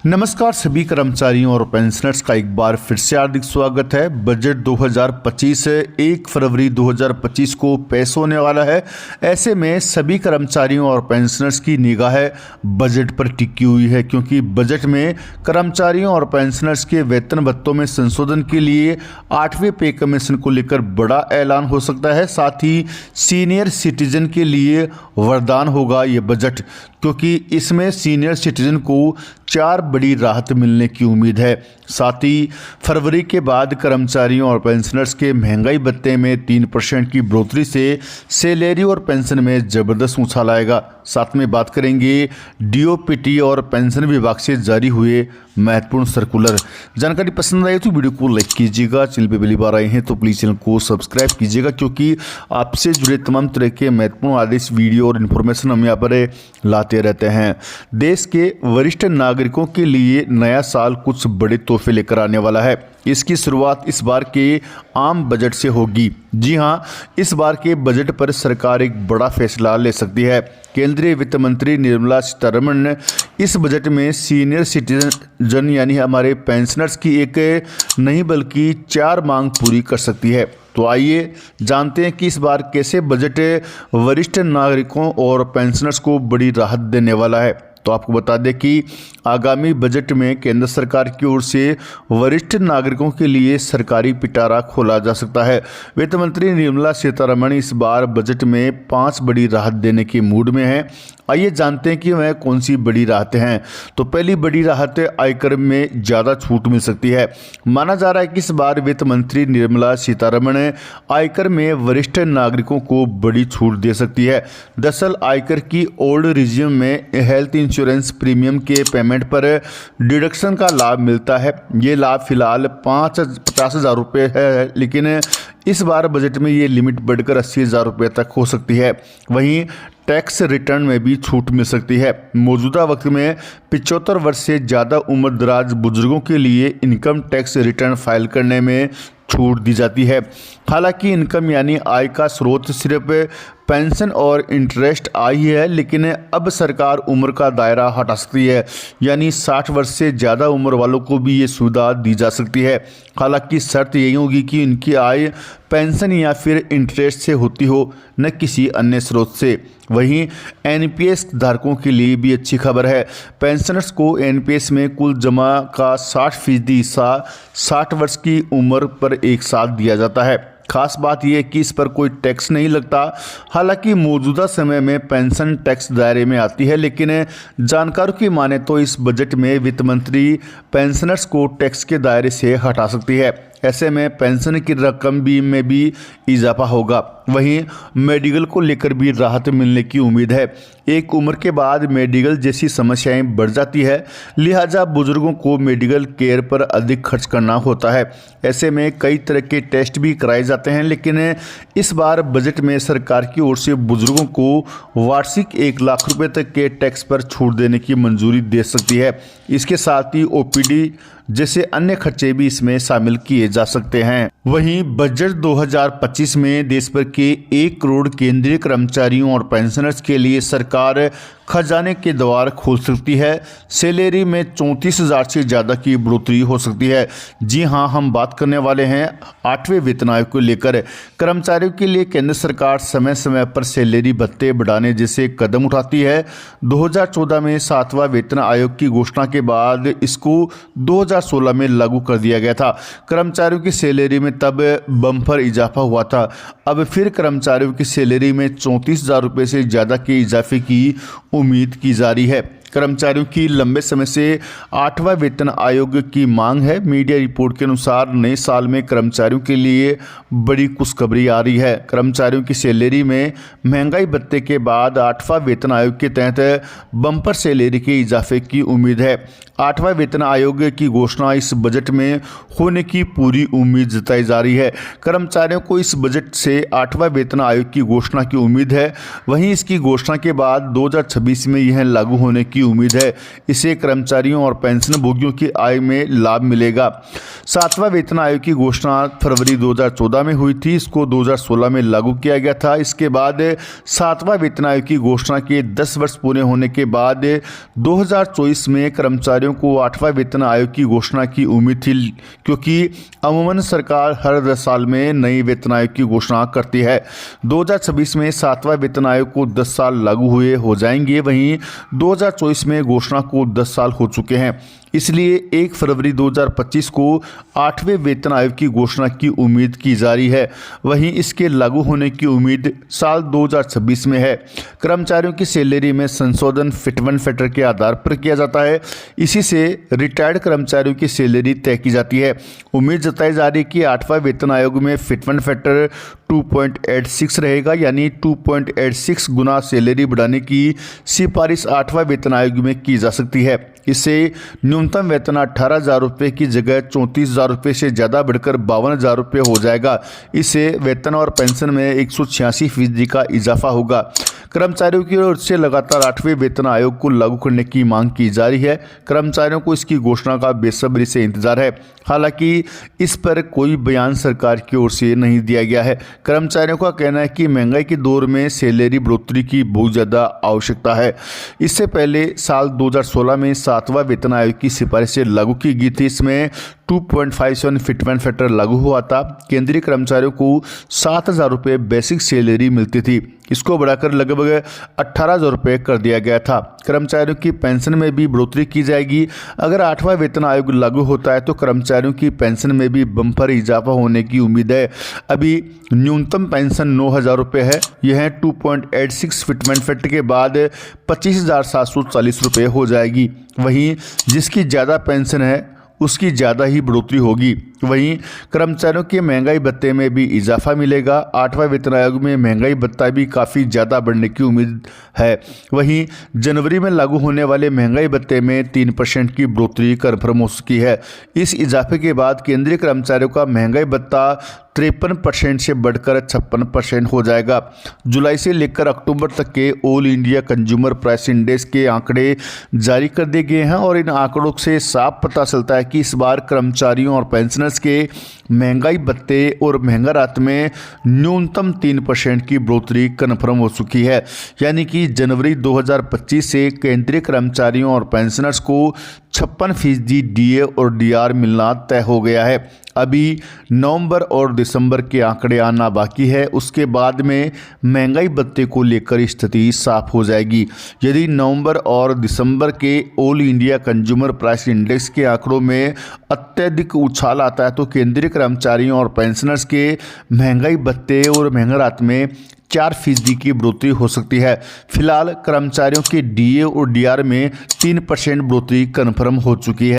नमस्कार सभी कर्मचारियों और पेंशनर्स का एक बार फिर से हार्दिक स्वागत है। बजट 2025 1 फरवरी 2025 को पेश होने वाला है। ऐसे में सभी कर्मचारियों और पेंशनर्स की निगाह बजट पर टिकी हुई है, क्योंकि बजट में कर्मचारियों और पेंशनर्स के वेतन भत्तों में संशोधन के लिए 8वें पे कमीशन को लेकर बड़ा ऐलान हो सकता है। साथ ही सीनियर सिटीजन के लिए वरदान होगा ये बजट, क्योंकि इसमें सीनियर सिटीजन को 4 बड़ी राहत मिलने की उम्मीद है। साथ ही फरवरी के बाद कर्मचारियों और पेंशनर्स के महंगाई भत्ते में 3% की बढ़ोतरी से सैलरी और पेंशन में जबरदस्त उछाल आएगा। साथ में बात करेंगे डीओपीटी और पेंशन विभाग से जारी हुए महत्वपूर्ण सर्कुलर। जानकारी पसंद आई तो वीडियो को लाइक कीजिएगा। चैनल पे पहली बार आए हैं तो प्लीज़ चैनल को सब्सक्राइब कीजिएगा, क्योंकि आपसे जुड़े तमाम तरह के महत्वपूर्ण आदेश, वीडियो और इन्फॉर्मेशन हम यहाँ पर लाते रहते हैं। देश के वरिष्ठ नागरिकों के लिए नया साल कुछ बड़े तोहफे लेकर आने वाला है। इसकी शुरुआत इस बार के आम बजट से होगी। जी हां, इस बार के बजट पर सरकार एक बड़ा फैसला ले सकती है। केंद्रीय वित्त मंत्री निर्मला सीतारमण ने इस बजट में सीनियर सिटीजन यानी हमारे पेंशनर्स की एक नहीं बल्कि 4 मांग पूरी कर सकती है। तो आइए जानते हैं कि इस बार कैसे बजट वरिष्ठ नागरिकों और पेंशनर्स को बड़ी राहत देने वाला है। तो आपको बता दें कि आगामी बजट में केंद्र सरकार की ओर से वरिष्ठ नागरिकों के लिए सरकारी पिटारा खोला जा सकता है। वित्त मंत्री निर्मला सीतारमण इस बार बजट में 5 बड़ी राहत देने के मूड में हैं। आइए जानते हैं कि वह कौन सी बड़ी राहतें हैं। तो पहली बड़ी राहत आयकर में ज़्यादा छूट मिल सकती है। माना जा रहा है कि इस बार वित्त मंत्री निर्मला सीतारमण आयकर में वरिष्ठ नागरिकों को बड़ी छूट दे सकती है। दरअसल आयकर की ओल्ड रिजियम में हेल्थ इंश्योरेंस प्रीमियम के पेमेंट पर डिडक्शन का लाभ मिलता है। ये लाभ फिलहाल 50,000 रुपये है, लेकिन इस बार बजट में ये लिमिट बढ़कर 80,000 रुपये तक हो सकती है। वहीं टैक्स रिटर्न में भी छूट मिल सकती है। मौजूदा वक्त में 75 वर्ष से ज़्यादा उम्र दराज बुजुर्गों के लिए इनकम टैक्स रिटर्न फाइल करने में छूट दी जाती है। हालांकि इनकम यानी आय का स्रोत सिर्फ पेंशन और इंटरेस्ट आय है, लेकिन अब सरकार उम्र का दायरा हटा सकती है, यानी 60 वर्ष से ज़्यादा उम्र वालों को भी ये सुविधा दी जा सकती है। हालांकि शर्त यही होगी कि इनकी आय पेंशन या फिर इंटरेस्ट से होती हो, न किसी अन्य स्रोत से। वहीं एनपीएस धारकों के लिए भी अच्छी खबर है। पेंशनर्स को एनपीएस में कुल जमा का 60% हिस्सा 60 वर्ष की उम्र पर एक साथ दिया जाता है। खास बात यह है कि इस पर कोई टैक्स नहीं लगता। हालांकि मौजूदा समय में पेंशन टैक्स दायरे में आती है, लेकिन जानकारों की माने तो इस बजट में वित्त मंत्री पेंशनर्स को टैक्स के दायरे से हटा सकती है। ऐसे में पेंशन की रकम में भी इजाफा होगा। वहीं मेडिकल को लेकर भी राहत मिलने की उम्मीद है। एक उम्र के बाद मेडिकल जैसी समस्याएं बढ़ जाती है, लिहाजा बुजुर्गों को मेडिकल केयर पर अधिक खर्च करना होता है। ऐसे में कई तरह के टेस्ट भी कराए जाते हैं, लेकिन इस बार बजट में सरकार की ओर से बुजुर्गों को वार्षिक 1 लाख रुपए तक के टैक्स पर छूट देने की मंजूरी दे सकती है। इसके साथ ही ओपीडी जैसे अन्य खर्चे भी इसमें शामिल किए जा सकते हैं। वहीं बजट 2025 में देश भर के 1 करोड़ केंद्रीय कर्मचारियों और पेंशनर्स के लिए सरकार खजाने के द्वार खोल सकती है। सैलरी में 34,000 से ज़्यादा की बढ़ोतरी हो सकती है। जी हां, हम बात करने वाले हैं 8वें वेतन आयोग को लेकर। कर्मचारियों के लिए केंद्र सरकार समय समय पर सैलरी भत्ते बढ़ाने जैसे कदम उठाती है। 2014 में 7वां वेतन आयोग की घोषणा के बाद इसको 2016 में लागू कर दिया गया था। कर्मचारियों की सैलरी में तब बम्पर इजाफा हुआ था। अब फिर कर्मचारियों की सैलरी में 34,000 रुपये से ज़्यादा के इजाफे की उम्मीद की जा रही है। कर्मचारियों की लंबे समय से 8वां वेतन आयोग की मांग है। मीडिया रिपोर्ट के अनुसार नए साल में कर्मचारियों के लिए बड़ी खुशखबरी आ रही है। कर्मचारियों की सैलरी में महंगाई भत्ते के बाद 8वां वेतन आयोग के तहत बम्पर सैलरी के इजाफे की उम्मीद है। 8वां वेतन आयोग की घोषणा इस बजट में होने की पूरी उम्मीद जताई जा रही है। कर्मचारियों को इस बजट से 8वां वेतन आयोग की घोषणा की उम्मीद है। वहीं इसकी घोषणा के बाद 2026 में यह लागू होने की उम्मीद है। इससे कर्मचारियों और पेंशन भोगियों की आय में लाभ मिलेगा। 7वां वेतन आयोग की घोषणा फरवरी 2014 में हुई थी। इसको 2016 में लागू किया गया था। इसके बाद 7वां वेतन आयोग की घोषणा के 10 वर्ष पूरे होने के बाद 2024 में कर्मचारियों को 8वां वेतन आयोग की घोषणा की उम्मीद थी, क्योंकि अमूमन सरकार हर 10 साल में नई वेतन आयोग की घोषणा करती है। 2026 में 7वां वेतन आयोग को 10 साल लागू हुए हो जाएंगे। वहीं 2024 में घोषणा को 10 साल हो चुके हैं, इसलिए 1 फरवरी 2025 को 8वें वेतन आयोग की घोषणा की उम्मीद की जा रही है। वहीं इसके लागू होने की उम्मीद साल 2026 में है। कर्मचारियों की सैलरी में संशोधन फिटमेंट फैक्टर के आधार पर किया जाता है। इसी से रिटायर्ड कर्मचारियों की सैलरी तय की जाती है। उम्मीद जताई जा रही है कि 8वां वेतन आयोग में फिटमेंट फैक्टर 2.86 रहेगा, यानी 2.86 गुना सैलरी बढ़ाने की सिफारिश 8वां वेतन आयोग में की जा सकती है। इससे न्यूनतम वेतन 18,000 रुपये की जगह 34,000 रुपये से ज़्यादा बढ़कर 52,000 रुपये हो जाएगा। इससे वेतन और पेंशन में 186% का इजाफा होगा। कर्मचारियों की ओर से लगातार 8वें वेतन आयोग को लागू करने की मांग की जा रही है। कर्मचारियों को इसकी घोषणा का बेसब्री से इंतजार है। हालांकि इस पर कोई बयान सरकार की ओर से नहीं दिया गया है। कर्मचारियों का कहना है कि महंगाई के दौर में सैलरी बढ़ोतरी की बहुत ज़्यादा आवश्यकता है। इससे पहले साल 2016 में 7वां वेतन आयोग की सिफारिशें लागू की गई थी। इसमें 2.57 फिटमेंट फैक्टर लागू हुआ था। केंद्रीय कर्मचारियों को 7,000 रुपये बेसिक सैलरी मिलती थी। इसको बढ़ाकर लगभग 18,000 रुपये कर दिया गया था। कर्मचारियों की पेंशन में भी बढ़ोतरी की जाएगी। अगर 8वां वेतन आयोग लागू होता है तो कर्मचारियों की पेंशन में भी बम्पर इजाफा होने की उम्मीद है। अभी न्यूनतम पेंशन 9,000 रुपये है। यह 2.86 फिटमेंट फैक्टर के बाद 25,740 रुपये हो जाएगी। वहीं जिसकी ज़्यादा पेंशन है उसकी ज़्यादा ही बढ़ोतरी होगी। वहीं कर्मचारियों के महंगाई भत्ते में भी इजाफा मिलेगा। 8वां वेतन आयोग में महंगाई भत्ता भी काफ़ी ज़्यादा बढ़ने की उम्मीद है। वहीं जनवरी में लागू होने वाले महंगाई भत्ते में 3% की बढ़ोतरी कन्फर्म हो चुकी है। इस इजाफे के बाद केंद्रीय कर्मचारियों का महंगाई भत्ता 53% से बढ़कर 56% हो जाएगा। जुलाई से लेकर अक्टूबर तक के all India consumer price index के आंकड़े जारी कर दिए गए हैं और इन आंकड़ों से साफ पता चलता है कि इस बार कर्मचारियों और पेंशनर्स के महंगाई भत्ते और महंगा राहत में न्यूनतम 3% की बढ़ोतरी कन्फर्म हो चुकी है। यानी कि जनवरी 2025 से केंद्रीय कर्मचारियों और पेंशनर्स को 56% डीए और डीआर मिलना तय हो गया है। अभी नवंबर और दिसंबर के आंकड़े आना बाकी है। उसके बाद में महंगाई भत्ते को लेकर स्थिति साफ हो जाएगी। यदि नवंबर और दिसंबर के all India consumer price index के आंकड़ों में अत्यधिक उछाल आता है तो केंद्रीय कर्मचारियों और पेंशनर्स के महंगाई भत्ते और महंगा राहत में 4% की बढ़ोतरी हो सकती है। फिलहाल कर्मचारियों के डीए और डीआर में 3% बढ़ोतरी कन्फर्म हो चुकी है।